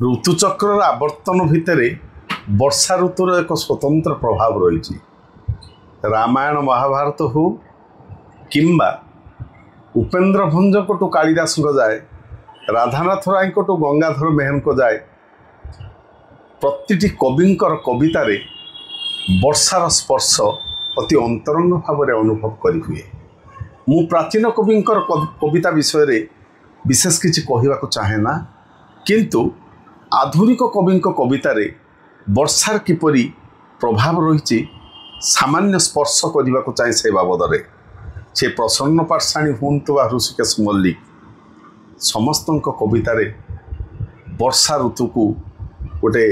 ऋतुचक्र आवर्तन भितर वर्षा ऋतुर एक स्वतंत्र प्रभाव रही। रामायण महाभारत हो किंबा उपेन्द्र भंज टू कालिदास जाए, राधानाथ राय टू गंगाधर मेहन को जाए, प्रति कविंकर कवितार वर्षार स्पर्श अति अंतरंग भाव अनुभव करी हुए। मु प्राचीन कविंकर कविता विषय रे विशेष किसी कहवाक चाहे ना, किंतु आधुनिक कवि कवितार वर्षार किपरि प्रभाव रही सामान्य स्पर्श करने को चाहे से बाबद से प्रसन्न पाठशाणी हूँ बा ऋषिकेश मल्लिक समस्त कवितार वर्षा ऋतु को गोटे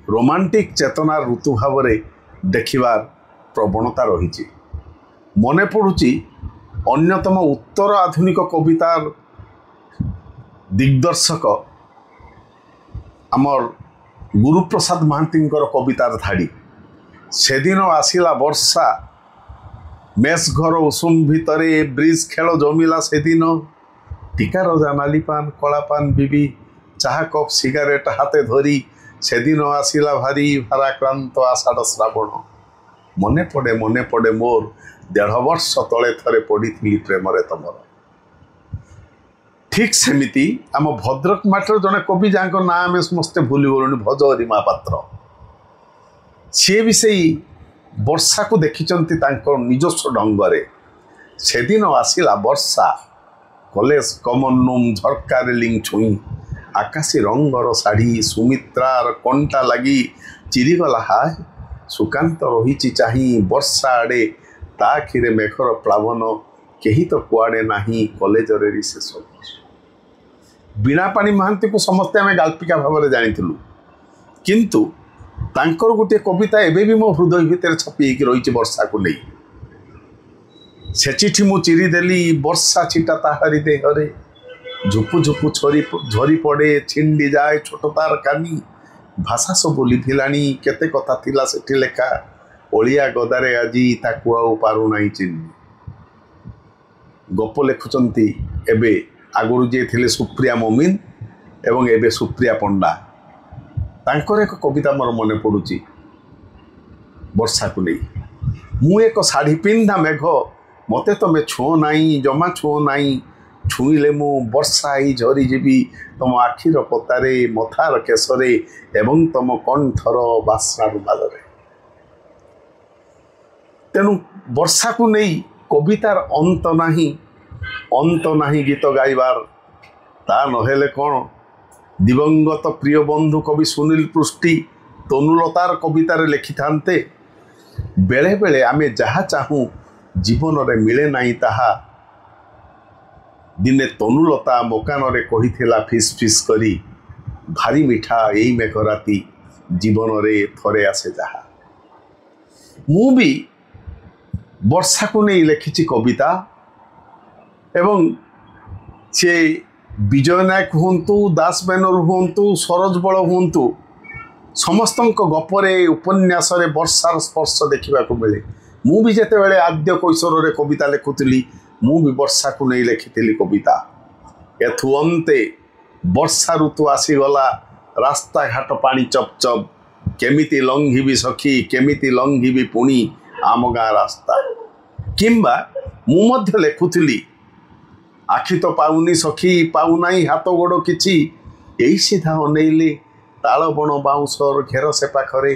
रोमांटिक चेतना ऋतु भाव देखिबार प्रवणता रही। मने पड़ुची अन्यतम उत्तर आधुनिक कवितार दिग्दर्शक आमर गुरुप्रसाद महांती कवितार धाड़ी से दिन आसिला वर्षा मेस घर उषुम भितरे ब्रिज खेल जमिला से दिन टीका रजा नाली पान कला पान बीबी चाह कप सिगारेट हाथे धरी से दिन आसिला भारी भाराक्रांत आषाढ़ श्रावण मने पड़े मोर 1.5 वर्ष तले थरे पड़ी प्रेम तमर। ठीक सेमिति आम भद्रक माटर जड़े कवि जहाँ ना आम समस्ते भूली गलुँ भजहरी महापात्र सी भी से वर्षा को देखिंट निजस्व ढंगरे से दिन आसिला वर्षा कलेज कमन रूम झरका रेलिंग छुई आकाशी रंगर शाढ़ी सुमित्रार कंटा लगी चिरीगला हाय सुकांत रही चाही वर्षा आड़े ताखिरे मेघर प्लावन केही तो कुआड़े नाही कलेज रे रिसेस। बीणापाणी महांती को समस्ते आम गाल्पिका भाव जानी किंतु तांकर गोटे कविता एबे भी मो हृदय भितर छपी रही वर्षा को नहीं। से चिठी मु चिरीदेली वर्षा छिटा ताहारी देहरे झुपु झुपु झरी पड़े छिंडी जाए छोट तार कानी भाषा सब लिभिलानी केते कथा थिला सेठी लेखा ओलिया गदारे आजी ताकु आउ पारु नाही चिन्नी। गप लेखुचंती एबे आगुरु जे थिले सुप्रिया मोमिन एवं एबे सुप्रिया पंडा तांकर एक कविता मोर मने पड़ुची वर्षा को नहीं। मु एक शाढ़ी पिंधा मेघ मते तमे छुओ नाई जमा छुओ नाई छुईले मु वर्षा ही झरी जीवी तुम आखिर पतारे मथार केशरे एवं तुम कंठर बास्ना रुमालरे। तेणु वर्षा को नहीं कवितार अंत नाही गीत गाइबार ता नहेले कौन दिवंगत प्रिय बंधु कवि सुनील पृष्टि तनुलतार कवितार लेखि थांते बेले बेले आमे जहा चाहूँ जीवन रे मिले नहीं ताहा दिने तनुलता मोकान रे कहिथिला फिस फिस करी भारी मिठा एई मेघ राती जीवन रे थरे आसे जहा। मु भी वर्षा को नहीं लिखिछि कविता एवं से विजय नायक हूँ दास बैनर हूँ सरोज बल हूँ समस्त गपरे उपन्यास वर्षार स्पर्श देखा मिले। मु भी जिते बड़े आद्य कैशोर रे कविता लिखुली मु भी वर्षा को नहीं लिखी कविता। एथु अंते वर्षा ऋतु आसीगला रास्ता घाट पानी चप चप केमिति लंघिबी सखी केमिति लंघिबी पुणी आम गाँ रास्ता किंबा मु मध्य लिखुली आखि तो पाउनी सखी पाउनाई हाथ गोड़ किछि एई सीधा अनेइले ताल बण बाउंसर घेर से पाखरे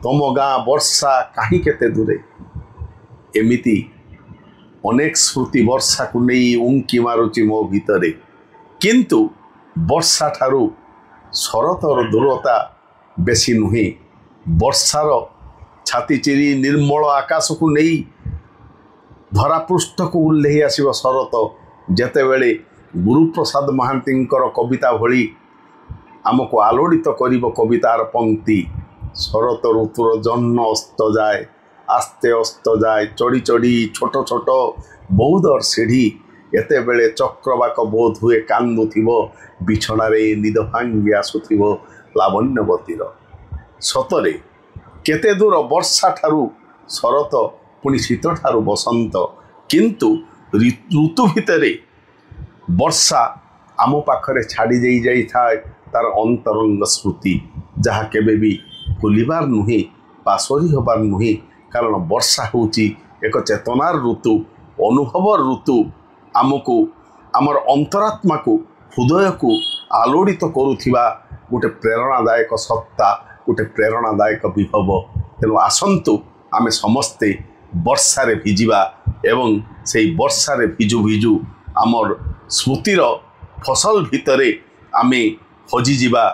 तम गाँ वर्षा कहीं केते दूरे एमिति अनेक स्मृति वर्षा को नहीं उंकी मारुची मो भितरे। किंतु वर्षा ठारू शरतर दूरता बेसी नुहे। वर्षार छाती चिरी निर्मल आकाश को नहीं धरापृष्ठ को उल्लेही आसिब शरत जेतेबेले गुरुप्रसाद महांती कविता भली आमको आलोड़ित करिब कवितार पंक्ति शरत ऋतुर जन्म अस्त जाए आस्ते अस्त जाए चढ़ी चढ़ी छोट छोट बौदर सीढ़ी एते बेले चक्रवाक बोध हुए कांदुथिब बिछणारे निद भांगी आसुथिब लावण्यवतीर। सतरे केते दूर वर्षा ठारू शरत पुणी शीत ठारू बसंत किंतु ऋतु भितरे वर्षा आम पाखरे छाड़ी जाई थाए तार अंतरंग स्मृति जहाँ केबे भी भूलिबार नुहे पासरी हबार नुहे कारण वर्षा होची एक चेतनार ऋतु अनुभवर ऋतु आमको आमर अंतरात्मा को हृदय को आलोड़ित करुथिबा गोटे प्रेरणादायक सत्ता गोटे प्रेरणादायक विभव तेणु आसंतु आमे समस्ते वर्षारे भिजिबा एवं से वर्षारे भिजु भिजु आमर स्मृतिर फसल भितरे आमे हजिजिबा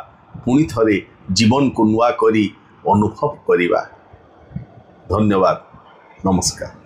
पुणी थरे जीवन को नुआ करी अनुभव करिबा। धन्यवाद, नमस्कार।